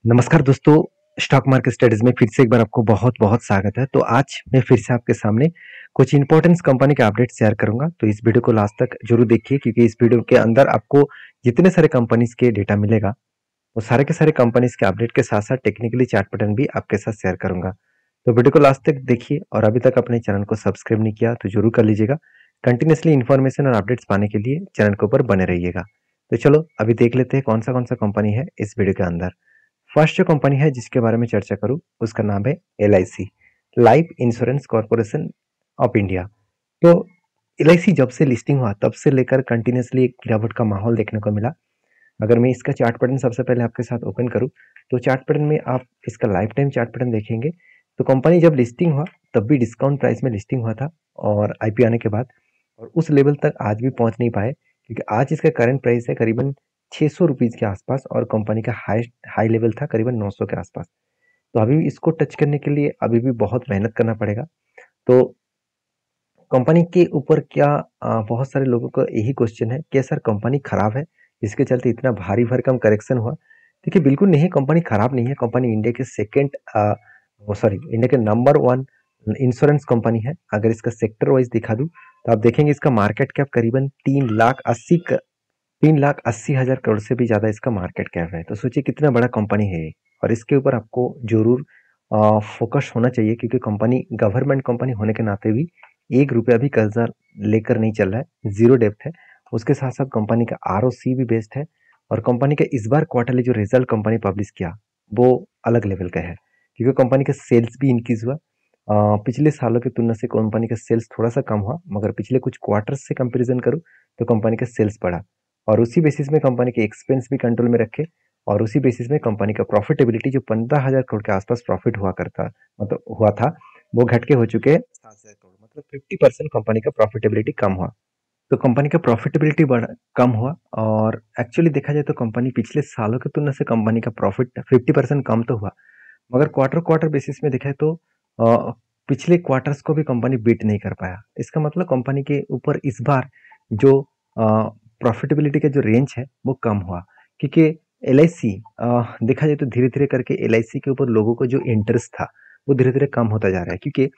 नमस्कार दोस्तों, stock market studies में फिर से एक बार आपको बहुत-बहुत स्वागत है। तो आज मैं फिर से आपके सामने कुछ इंपॉर्टेंट कंपनी के अपडेट शेयर करूँगा। तो इस वीडियो को लास्ट तक ज़रूर देखिए क्योंकि इस वीडियो के अंदर आपको जितने सारे कंपनीज़ के डेटा मिलेगा, वो सारे के सारे कंपनीज़ के अपडेट के साथ-साथ टेक्निकली चार्ट पैटर्न भी आपके साथ शेयर करूँगा। तो वीडियो को लास्ट तक देखिए और अभी तक अपने चैनल को सब्सक्राइब नहीं किया तो ज़रूर कर लीजिएगा। कंटिन्यूअसली इन्फॉर्मेशन और अपडेट्स पाने के लिए चैनल के ऊपर बने रहिएगा। तो चलो अभी देख लेते हैं कौन सा कंपनी है इस वीडियो के अंदर। फर्स्ट जो कंपनी है जिसके बारे में चर्चा करूं उसका नाम है LIC, life insurance corporation of India. तो LIC जब से लिस्टिंग हुआ तब से लेकर कंटिन्यूसली एक गिरावट का माहौल देखने को मिला। अगर मैं इसका चार्ट पैटर्न सबसे पहले आपके साथ ओपन करूं तो चार्ट पैटर्न में आप इसका लाइफ टाइम चार्ट पैटर्न देखेंगे तो कंपनी जब लिस्टिंग हुआ तब भी डिस्काउंट प्राइस में लिस्टिंग हुआ था और IPO आने के बाद और उस लेवल तक आज भी पहुंच नहीं पाए क्योंकि आज इसका करंट प्राइस है करीबन 600 रुपीज के आसपास और कंपनी का हाई लेवल था करीबन 900 के आसपास। तो अभी इसको टच करने के लिए अभी भी बहुत मेहनत करना पड़ेगा। तो कंपनी के ऊपर क्या बहुत सारे लोगों का यही क्वेश्चन है कि सर कंपनी खराब है जिसके चलते इतना भारी भरकम करेक्शन हुआ। देखिए बिल्कुल नहीं, कंपनी खराब नहीं है। कंपनी इंडिया के इंडिया के नंबर वन इंश्योरेंस कंपनी है। अगर इसका सेक्टर वाइज दिखा दूं तो आप देखेंगे इसका मार्केट कैप करीबन 3,80,000 करोड़ से भी ज्यादा इसका मार्केट कैप है। तो सोचिए कितना बड़ा कंपनी है ये। और इसके ऊपर आपको जरूर फोकस होना चाहिए क्योंकि कंपनी गवर्नमेंट कंपनी होने के नाते भी 1 रुपया भी कर्जा लेकर नहीं चल रहा है, जीरो डेप्थ है। उसके साथ साथ कंपनी का ROC भी बेस्ट है और कंपनी का इस बार क्वार्टरली जो रिजल्ट कंपनी पब्लिश किया वो अलग लेवल का है क्योंकि कंपनी का सेल्स भी इंक्रीज हुआ। पिछले सालों की तुलना से कंपनी का सेल्स थोड़ा सा कम हुआ मगर पिछले कुछ क्वार्टर्स से कंपैरिजन करूं तो कंपनी का सेल्स बढ़ा और उसी बेसिस में कंपनी के एक्सपेंस भी कंट्रोल में रखे और उसी बेसिस में कंपनी का प्रॉफिटेबिलिटी जो 15,000 करोड़ के आसपास प्रॉफिट हुआ था वो घट के हो चुके हैं 7,000 करोड़, मतलब 50% कंपनी का प्रॉफिटेबिलिटी कम हुआ। तो कंपनी का प्रॉफिटेबिलिटी कम हुआ और एक्चुअली देखा जाए तो कंपनी पिछले सालों की तुलना से कंपनी का प्रॉफिट 50% कम तो हुआ मगर क्वार्टर क्वार्टर बेसिस में देखा तो अ, पिछले क्वार्टर्स को भी कंपनी बीट नहीं कर पाया। इसका मतलब कंपनी के ऊपर इस बार जो प्रॉफिटेबिलिटी का जो रेंज है वो कम हुआ क्योंकि LIC देखा जाए तो धीरे धीरे करके LIC के ऊपर लोगों को जो इंटरेस्ट था वो धीरे धीरे कम होता जा रहा है क्योंकि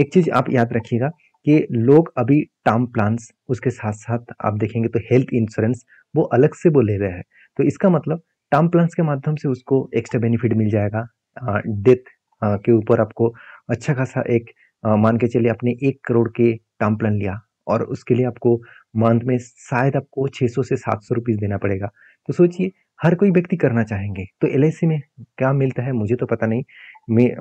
एक चीज आप याद रखिएगा कि लोग अभी टर्म प्लान्स उसके साथ साथ आप देखेंगे तो हेल्थ इंश्योरेंस वो अलग से वो ले रहे हैं। तो इसका मतलब टर्म प्लान्स के माध्यम से उसको एक्स्ट्रा बेनिफिट मिल जाएगा। डेथ के ऊपर आपको अच्छा खासा एक मान के चलिए आपने 1 करोड़ के टर्म प्लान लिया और उसके लिए आपको मंथ में शायद आपको 600 से 700 रुपीज देना पड़ेगा। तो सोचिए हर कोई व्यक्ति करना चाहेंगे तो LIC में क्या मिलता है मुझे तो पता नहीं।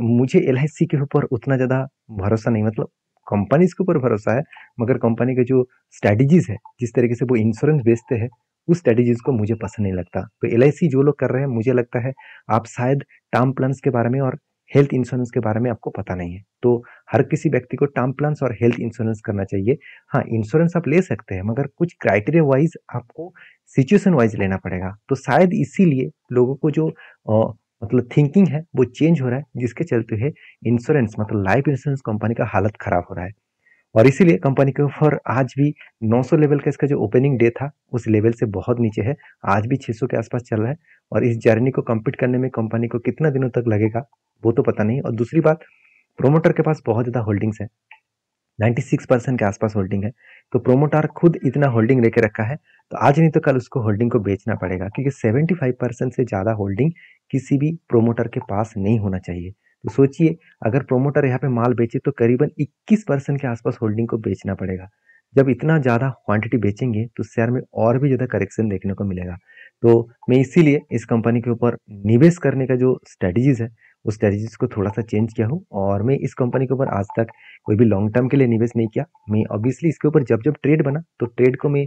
मुझे LIC के ऊपर उतना ज्यादा भरोसा नहीं, मतलब कंपनी के ऊपर भरोसा है मगर कंपनी के जो स्ट्रेटेजीज है जिस तरीके से वो इंश्योरेंस बेचते हैं उस स्ट्रेटेजीज को मुझे पसंद नहीं लगता। तो LIC जो लोग कर रहे हैं मुझे लगता है आप शायद टर्म प्लान्स के बारे में और हेल्थ इंश्योरेंस के बारे में आपको पता नहीं है। तो हर किसी व्यक्ति को टर्म प्लान्स और हेल्थ इंश्योरेंस करना चाहिए। हाँ, इंश्योरेंस आप ले सकते हैं मगर कुछ क्राइटेरिया वाइज आपको सिचुएशन वाइज लेना पड़ेगा। तो शायद इसीलिए लोगों को जो मतलब थिंकिंग है वो चेंज हो रहा है जिसके चलते है इंश्योरेंस मतलब लाइफ इंश्योरेंस कंपनी का हालत खराब हो रहा है। और इसीलिए कंपनी के ऊपर आज भी 900 लेवल का इसका जो ओपनिंग डे था उस लेवल से बहुत नीचे है। आज भी 600 के आसपास चल रहा है और इस जर्नी को कंप्लीट करने में कंपनी को कितना दिनों तक लगेगा वो तो पता नहीं। और दूसरी बात, प्रोमोटर के पास बहुत ज्यादा होल्डिंग्स है, 96% के आसपास होल्डिंग है। तो प्रोमोटर खुद इतना होल्डिंग लेके रखा है तो आज नहीं तो कल उसको होल्डिंग को बेचना पड़ेगा क्योंकि 75% से ज्यादा होल्डिंग किसी भी प्रोमोटर के पास नहीं होना चाहिए। तो सोचिए अगर प्रोमोटर यहाँ पे माल बेचे तो करीबन 21% के आसपास होल्डिंग को बेचना पड़ेगा। जब इतना ज्यादा क्वांटिटी बेचेंगे तो शेयर में और भी ज्यादा करेक्शन देखने को मिलेगा। तो मैं इसीलिए इस कंपनी के ऊपर निवेश करने का जो स्ट्रेटेजीज है उस स्ट्रेटेजीज को थोड़ा सा चेंज किया हूँ और मैं इस कंपनी के ऊपर आज तक कोई भी लॉन्ग टर्म के लिए निवेश नहीं किया। मैं ऑब्वियसली इसके ऊपर जब जब ट्रेड बना तो ट्रेड को मैं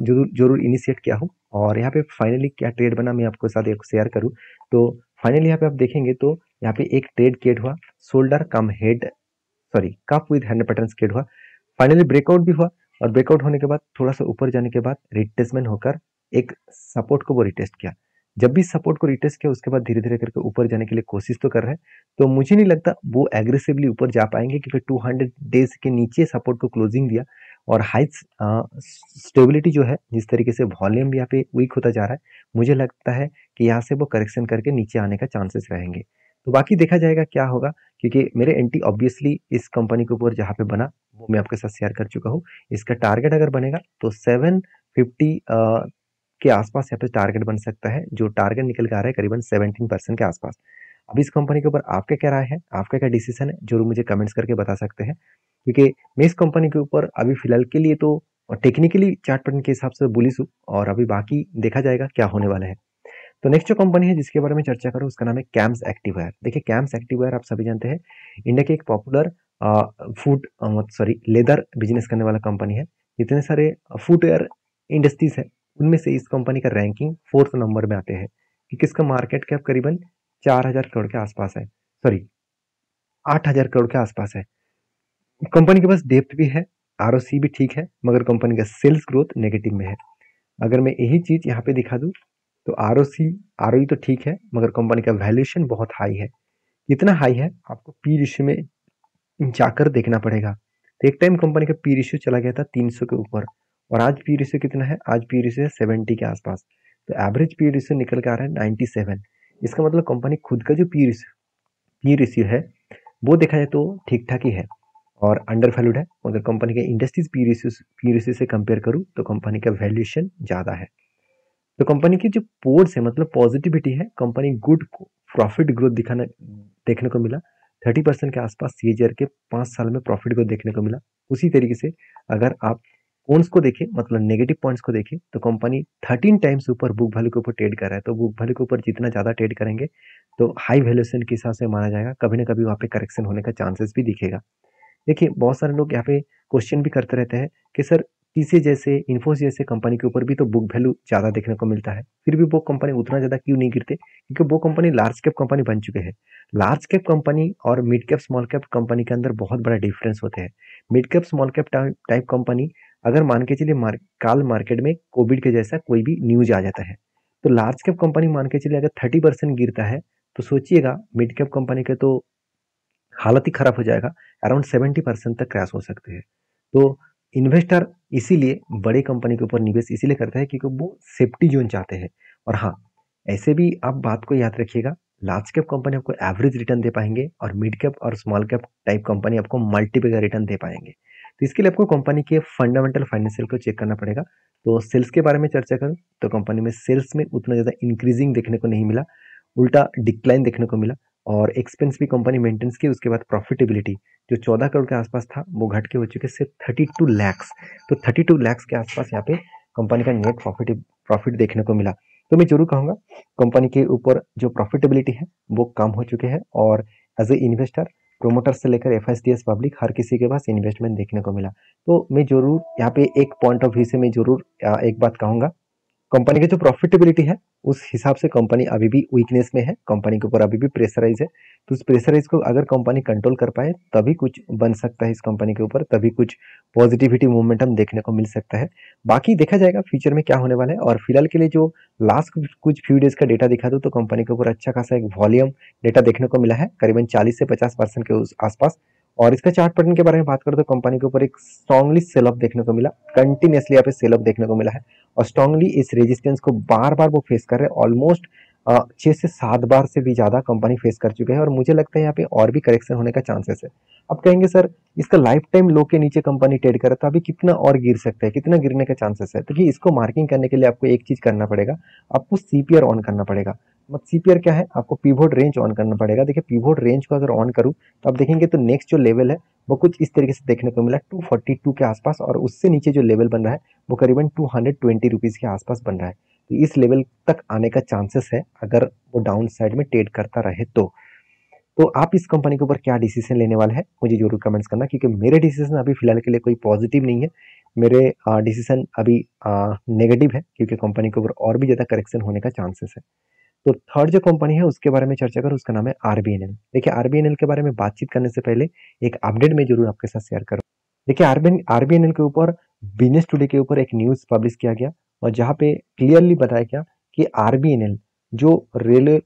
जरूर जरूर इनिशिएट किया हूँ और यहाँ पे फाइनली क्या ट्रेड बना मैं आपको साथ एक शेयर करूँ। तो फाइनली यहाँ पे आप देखेंगे तो यहाँ पे एक ट्रेड क्रिएट हुआ, shoulder come head sorry cup with hand pattern create हुआ। फाइनली ब्रेकआउट भी हुआ और ब्रेकआउट होने के बाद थोड़ा सा ऊपर जाने के बाद रिट्रेसमेंट होकर एक सपोर्ट को वो रिटेस्ट किया। जब भी सपोर्ट को रिटेस्ट किया उसके बाद धीरे धीरे करके ऊपर जाने के लिए कोशिश तो कर रहे हैं। तो मुझे नहीं लगता वो एग्रेसिवली ऊपर जा पाएंगे क्योंकि 200 डेज के नीचे सपोर्ट को क्लोजिंग दिया और हाई स्टेबिलिटी जो है, जिस तरीके से वॉल्यूम भी यहाँ पे वीक होता जा रहा है, मुझे लगता है कि यहाँ से वो करेक्शन करके नीचे आने का चांसेस रहेंगे। तो बाकी देखा जाएगा क्या होगा, क्योंकि मेरे एंट्री ऑब्वियसली इस कंपनी के ऊपर जहाँ पे बना वो मैं आपके साथ शेयर कर चुका हूँ। इसका टारगेट अगर बनेगा तो 750 के आसपास यहाँ पे टारगेट बन सकता है, जो टारगेट निकल के आ रहा है करीबन 17% के आसपास। अब इस कंपनी के ऊपर आपका क्या राय है, आपका क्या डिसीजन है, जरूर मुझे कमेंट्स करके बता सकते हैं, क्योंकि मैं इस कंपनी के ऊपर अभी फिलहाल के लिए तो टेक्निकली चार्ट पैटर्न के हिसाब से बुलिश हूँ, और अभी बाकी देखा जाएगा क्या होने वाला है। तो नेक्स्ट जो कंपनी है जिसके बारे में चर्चा करूँ उसका नाम है कैम्स एक्टिववेयर। देखिए कैम्स एक्टिववेयर आप सभी जानते हैं इंडिया के एक popular food sorry leather business करने वाला कंपनी है। जितने सारे फुटवेयर इंडस्ट्रीज है उनमें से इस कंपनी का रैंकिंग 4th नंबर में आते हैं, क्योंकि इसका मार्केट कैप करीबन 4000 करोड़ के आसपास है, सॉरी 8000 करोड़ के आसपास है। कंपनी के पास डेप्थ भी है, आरओसी भी ठीक है, मगर कंपनी का सेल्स ग्रोथ नेगेटिव में है। अगर मैं यही चीज यहाँ पे दिखा दूं तो आरओसी आरओई तो ठीक है, मगर कंपनी का वैल्यूएशन बहुत हाई है। कितना हाई है आपको पी रेशियो में जाकर देखना पड़ेगा। तो एक टाइम कंपनी का पी रेशियो चला गया था 300 के ऊपर, और आज पी रेशियो कितना है, आज पी रेशियो है 70 के आसपास। तो एवरेज पी रेशियो निकल के आ रहा है 97। इसका मतलब कंपनी खुद का जो पी रेशियो है वो देखा जाए तो ठीक ठाक ही है और अंडर वैल्यूड है। अगर कंपनी के इंडस्ट्रीज पी रेशियो से कंपेयर करूँ तो कंपनी का वैल्यूएशन ज्यादा है। तो कंपनी की जो पोर्स है, मतलब पॉजिटिविटी है, कंपनी गुड प्रॉफिट ग्रोथ दिखाना देखने को मिला। 30% के आसपास सीएजीआर के 5 साल में प्रॉफिट ग्रोथ देखने को मिला। उसी तरीके से अगर आप कॉन्स को देखें, मतलब नेगेटिव पॉइंट्स को देखें, तो कंपनी 13 टाइम्स ऊपर बुक वैल्यू के ऊपर ट्रेड कर रहा है। तो बुक वैल्यू के ऊपर जितना ज्यादा ट्रेड करेंगे तो हाई वैल्यूएशन के हिसाब से माना जाएगा, कभी ना कभी वहाँ पे करेक्शन होने का चांसेस भी दिखेगा। देखिए बहुत सारे लोग यहाँ पे क्वेश्चन भी करते रहते हैं कि सर टीसीएस जैसे, इन्फोसिस जैसे कंपनी के ऊपर भी तो बुक वैल्यू ज्यादा देखने को मिलता है, फिर भी वो कंपनी उतना ज्यादा क्यों नहीं गिरते? क्योंकि वो कंपनी लार्ज कैप कंपनी बन चुके हैं। लार्ज कैप कंपनी और mid cap small cap company के अंदर बहुत बड़ा डिफरेंस होते हैं। Mid cap small cap type company अगर मान के चलिए काल मार्केट में कोविड के जैसा कोई भी न्यूज आ जाता है, तो लार्ज कैप कंपनी मान के चलिए अगर 30% गिरता है, तो सोचिएगा मिड कैप कंपनी के तो हालत ही खराब हो जाएगा, अराउंड 70% तक क्रैश हो सकते हैं। तो इन्वेस्टर इसीलिए बड़े कंपनी के ऊपर निवेश इसीलिए करता है क्योंकि वो सेफ्टी जोन चाहते हैं। और हाँ, ऐसे भी आप बात को याद रखिएगा, लार्ज कैप कंपनी आपको एवरेज रिटर्न दे पाएंगे और मिड कैप और स्मॉल कैप टाइप कंपनी आपको मल्टीपल का रिटर्न दे पाएंगे। तो इसके लिए आपको कंपनी के फंडामेंटल फाइनेंशियल को चेक करना पड़ेगा। तो सेल्स के बारे में चर्चा करूं तो कंपनी में सेल्स में उतना ज़्यादा इंक्रीजिंग देखने को नहीं मिला, उल्टा डिक्लाइन देखने को मिला। और एक्सपेंस भी कंपनी मेंटेन्स की। उसके बाद प्रॉफिटेबिलिटी जो 14 करोड़ के आसपास था वो घट के हो चुके सिर्फ 32 लैक्स। तो 32 लैक्स के आसपास यहाँ पे कंपनी का नेट प्रॉफिट देखने को मिला। तो मैं जरूर कहूंगा कंपनी के ऊपर जो प्रॉफिटेबिलिटी है वो कम हो चुके हैं, और एज ए इन्वेस्टर प्रोमोटर से लेकर एफएसडीएस पब्लिक हर किसी के पास इन्वेस्टमेंट देखने को मिला। तो मैं जरूर यहाँ पे एक पॉइंट ऑफ व्यू से मैं जरूर एक बात कहूंगा, कंपनी की जो प्रॉफिटेबिलिटी है उस हिसाब से कंपनी अभी भी वीकनेस में है, कंपनी के ऊपर अभी भी प्रेशराइज है। तो उस प्रेशराइज को अगर कंपनी कंट्रोल कर पाए तभी कुछ बन सकता है इस कंपनी के ऊपर, तभी कुछ पॉजिटिविटी मोमेंटम देखने को मिल सकता है। बाकी देखा जाएगा फ्यूचर में क्या होने वाला है। और फिलहाल के लिए जो लास्ट कुछ फ्यू डेज का डेटा दिखा दूँ तो कंपनी के ऊपर अच्छा खासा एक वॉल्यूम डेटा देखने को मिला है, करीबन 40 से 50% के उस आसपास। और इसका चार्ट पैटर्न के बारे में बात करें तो कंपनी के ऊपर एक स्ट्रांगली सेल ऑफ देखने को मिला, कंटिन्यूसली यहाँ पे सेल ऑफ देखने को मिला है, और स्ट्रांगली इस रेजिस्टेंस को बार बार वो फेस कर रहे हैं। ऑलमोस्ट 6 से 7 बार से भी ज्यादा कंपनी फेस कर चुके हैं, और मुझे लगता है यहाँ पे और भी करेक्शन होने का चांसेस है। अब कहेंगे सर इसका लाइफ टाइम लो के नीचे कंपनी ट्रेड करे तो अभी कितना और गिर सकता है, कितना गिरने का चांसेस है? तो कि इसको मार्किंग करने के लिए आपको एक चीज करना पड़ेगा, आपको सीपीआर ऑन करना पड़ेगा। मतलब सीपीआर क्या है, आपको पिवोट रेंज ऑन करना पड़ेगा। देखिए पिवोट रेंज को अगर ऑन करूँ तो आप देखेंगे तो नेक्स्ट जो लेवल है वो कुछ इस तरीके से देखने को मिला 242 के आसपास, और उससे नीचे जो लेवल बन रहा है वो करीबन 220 रुपीज के आसपास बन रहा है। तो इस लेवल तक आने का चांसेस है अगर वो डाउन साइड में ट्रेड करता रहे तो आप इस कंपनी के ऊपर क्या डिसीजन लेने वाले हैं मुझे जरूर कमेंट्स करना, क्योंकि मेरे डिसीजन अभी फिलहाल के लिए कोई पॉजिटिव नहीं है। मेरे डिसीजन अभी नेगेटिव है, क्योंकि कंपनी के ऊपर और भी ज्यादा करेक्शन होने का चांसेस है। तो थर्ड जो कंपनी है उसके बारे में चर्चा करूँ, उसका नाम है आरबीएनएल। देखिए आरबीएनएल के बारे में बातचीत करने से पहले एक अपडेट मैं जरूर आपके साथ शेयर करूँ। देखिए आरबीएनएल के ऊपर बिजनेस टुडे के ऊपर एक न्यूज पब्लिश किया गया, और जहाँ पे क्लियरली बताया गया कि आरबीएनएल जो रेलवे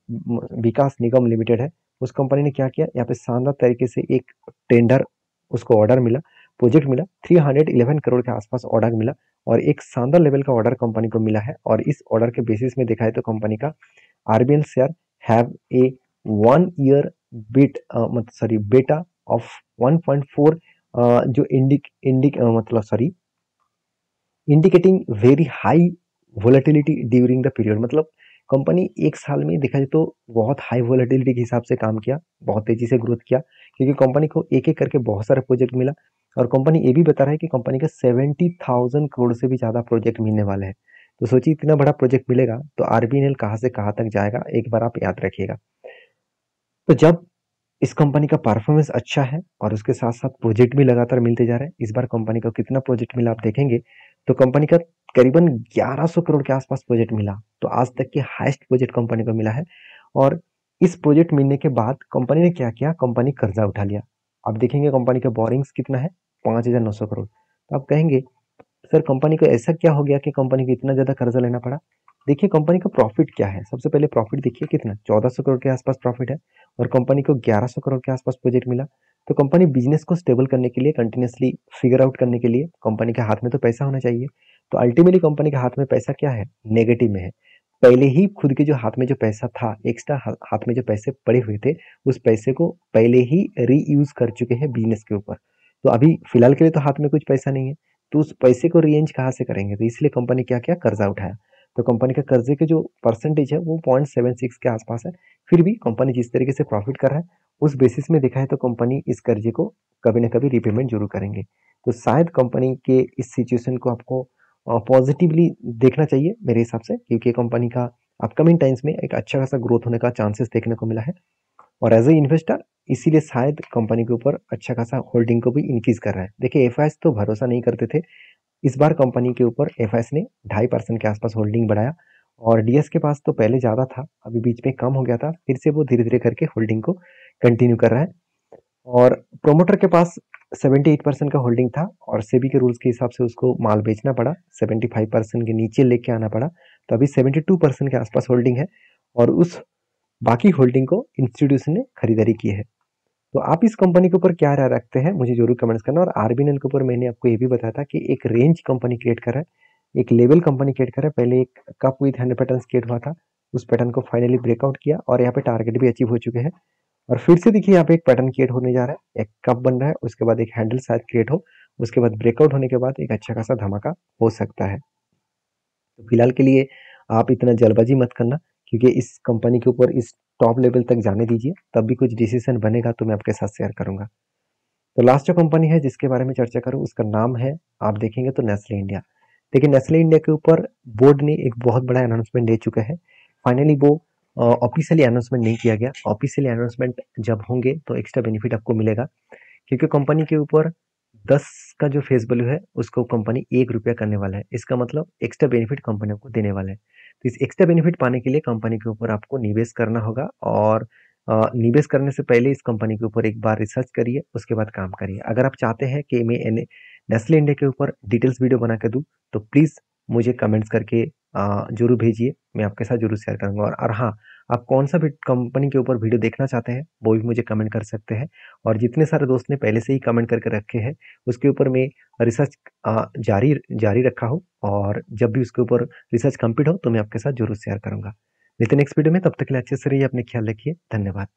विकास निगम लिमिटेड है, उस कंपनी ने क्या किया, यहाँ पे शानदार तरीके से एक टेंडर उसको ऑर्डर मिला प्रोजेक्ट मिला, 311 करोड़ के आसपास ऑर्डर मिला और एक शानदार लेवल का ऑर्डर कंपनी को मिला है। और इस ऑर्डर के बेसिस में देखा है तो कंपनी का RBL share have a 1 year बेटा ऑफ 1.4 जो indicating very high volatility during the period. मतलब कंपनी एक साल में देखा जाए तो बहुत हाई वोलेटिलिटी के हिसाब से काम किया, बहुत तेजी से ग्रोथ किया, क्योंकि कंपनी को एक एक करके बहुत सारे प्रोजेक्ट मिला। और कंपनी ये भी बता रहा है कि कंपनी का 70,000 करोड़ से भी ज्यादा प्रोजेक्ट मिलने वाले हैं। तो सोचिए इतना बड़ा प्रोजेक्ट मिलेगा तो आरबीएनएल कहाँ से कहाँ तक जाएगा, एक बार आप याद रखिएगा। तो जब इस कंपनी का परफॉर्मेंस अच्छा है और उसके साथ साथ प्रोजेक्ट भी लगातार मिलते जा रहे हैं, इस बार कंपनी को कितना प्रोजेक्ट मिला आप देखेंगे तो कंपनी का करीबन 1100 करोड़ के आसपास प्रोजेक्ट मिला। तो आज तक की हाईएस्ट प्रोजेक्ट कंपनी को मिला है। और इस प्रोजेक्ट मिलने के बाद कंपनी ने क्या किया, कंपनी कर्जा उठा लिया। आप देखेंगे कंपनी का बोरिंग्स कितना है, 5,900 करोड़। तो आप कहेंगे सर कंपनी को ऐसा क्या हो गया कि कंपनी को इतना ज्यादा कर्जा लेना पड़ा। देखिए कंपनी का प्रॉफिट क्या है, सबसे पहले प्रॉफिट देखिए कितना, 1400 करोड़ के आसपास प्रॉफिट है और कंपनी को 1100 करोड़ के आसपास प्रोजेक्ट मिला। तो कंपनी बिजनेस को स्टेबल करने के लिए, कंटिन्यूसली फिगर आउट करने के लिए कंपनी के हाथ में तो पैसा होना चाहिए। तो अल्टीमेटली कंपनी के हाथ में पैसा क्या है, नेगेटिव में है। पहले ही खुद के जो हाथ में जो पैसा था, एक्स्ट्रा हाथ में जो पैसे पड़े हुए थे, उस पैसे को पहले ही रीयूज कर चुके हैं बिजनेस के ऊपर। तो अभी फिलहाल के लिए तो हाथ में कुछ पैसा नहीं है, तो उस पैसे को रीएंज कहाँ से करेंगे। तो इसलिए कंपनी क्या किया, कर्जा उठाया। तो कंपनी का कर्जे के जो परसेंटेज है वो 0.76 के आसपास है। फिर भी कंपनी जिस तरीके से प्रॉफिट कर रहा है उस बेसिस में देखा है तो कंपनी इस कर्जे को कभी ना कभी रिपेमेंट जरूर करेंगे। तो शायद कंपनी के इस सिचुएशन को आपको पॉजिटिवली देखना चाहिए मेरे हिसाब से, क्योंकि कंपनी का अपकमिंग टाइम्स में एक अच्छा खासा ग्रोथ होने का चांसेस देखने को मिला है। और एज ए इन्वेस्टर इसीलिए शायद कंपनी के ऊपर अच्छा खासा होल्डिंग को भी इंक्रीज कर रहा है। देखिए एफआईएस तो भरोसा नहीं करते थे, इस बार कंपनी के ऊपर एफआईएस ने 2.5% के आसपास होल्डिंग बढ़ाया। और डीएस के पास तो पहले ज्यादा था, अभी बीच में कम हो गया था, फिर से वो धीरे धीरे करके होल्डिंग को कंटिन्यू कर रहा है। और प्रोमोटर के पास 78% का होल्डिंग था और सेबी के रूल्स के हिसाब से उसको माल बेचना पड़ा, 75% के नीचे लेके आना पड़ा। तो अभी 72% के आसपास होल्डिंग है और उस बाकी होल्डिंग को इंस्टीट्यूशन ने खरीदारी की है। तो आप इस कंपनी के ऊपर क्या राय रखते हैं मुझे जरूर कमेंट्स करना। और आरबीएनएल के ऊपर मैंने आपको ये भी बताया था कि एक रेंज कंपनी क्रिएट कर रहा है, एक लेवल कंपनी क्रिएट कर रहा है। पहले एक कप विद 100 पैटर्न क्रिएट हुआ था, उस पैटर्न को फाइनली ब्रेकआउट किया और यहाँ पे टारगेट भी अचीव हो चुके हैं। और फिर से देखिए यहाँ पे एक पैटर्न क्रिएट होने जा रहा है, एक कप बन रहा है, उसके बाद एक हैंडल शायद क्रिएट हो, उसके बाद ब्रेकआउट होने के बाद एक अच्छा खासा धमाका हो सकता है। तो फिलहाल के लिए आप इतना जल्दबाजी मत करना, क्योंकि इस कंपनी के ऊपर इस टॉप लेवल तक जाने दीजिए, तब भी कुछ डिसीजन बनेगा तो मैं आपके साथ शेयर करूंगा। तो लास्ट जो कंपनी है जिसके बारे में चर्चा करूं उसका नाम है, आप देखेंगे तो नेस्ले इंडिया। देखिए नेस्ले इंडिया के ऊपर बोर्ड ने एक बहुत बड़ा अनाउंसमेंट दे चुका है। फाइनली वो ऑफिशियली अनाउंसमेंट नहीं किया गया, ऑफिशियली अनाउंसमेंट जब होंगे तो एक्स्ट्रा बेनिफिट आपको मिलेगा, क्योंकि कंपनी के ऊपर 10 का जो फेस वैल्यू है उसको कंपनी 1 रुपया करने वाला है। इसका मतलब एक्स्ट्रा बेनिफिट कंपनी को देने वाला है। तो इस एक्स्ट्रा बेनिफिट पाने के लिए कंपनी के ऊपर आपको निवेश करना होगा और निवेश करने से पहले इस कंपनी के ऊपर एक बार रिसर्च करिए, उसके बाद काम करिए। अगर आप चाहते हैं कि मैं नेस्ले इंडिया के ऊपर डिटेल्स वीडियो बना के दूं तो प्लीज़ मुझे कमेंट्स करके जरूर भेजिए, मैं आपके साथ जरूर शेयर करूंगा। और हाँ, आप कौन सा भी कंपनी के ऊपर वीडियो देखना चाहते हैं वो भी मुझे कमेंट कर सकते हैं। और जितने सारे दोस्त ने पहले से ही कमेंट करके रखे हैं उसके ऊपर मैं रिसर्च जारी जारी रखा हूँ, और जब भी उसके ऊपर रिसर्च कंप्लीट हो तो मैं आपके साथ जरूर शेयर करूंगा। मिलते हैं नेक्स्ट वीडियो में, तब तक के लिए अच्छे से रहिए, अपने ख्याल रखिए, धन्यवाद।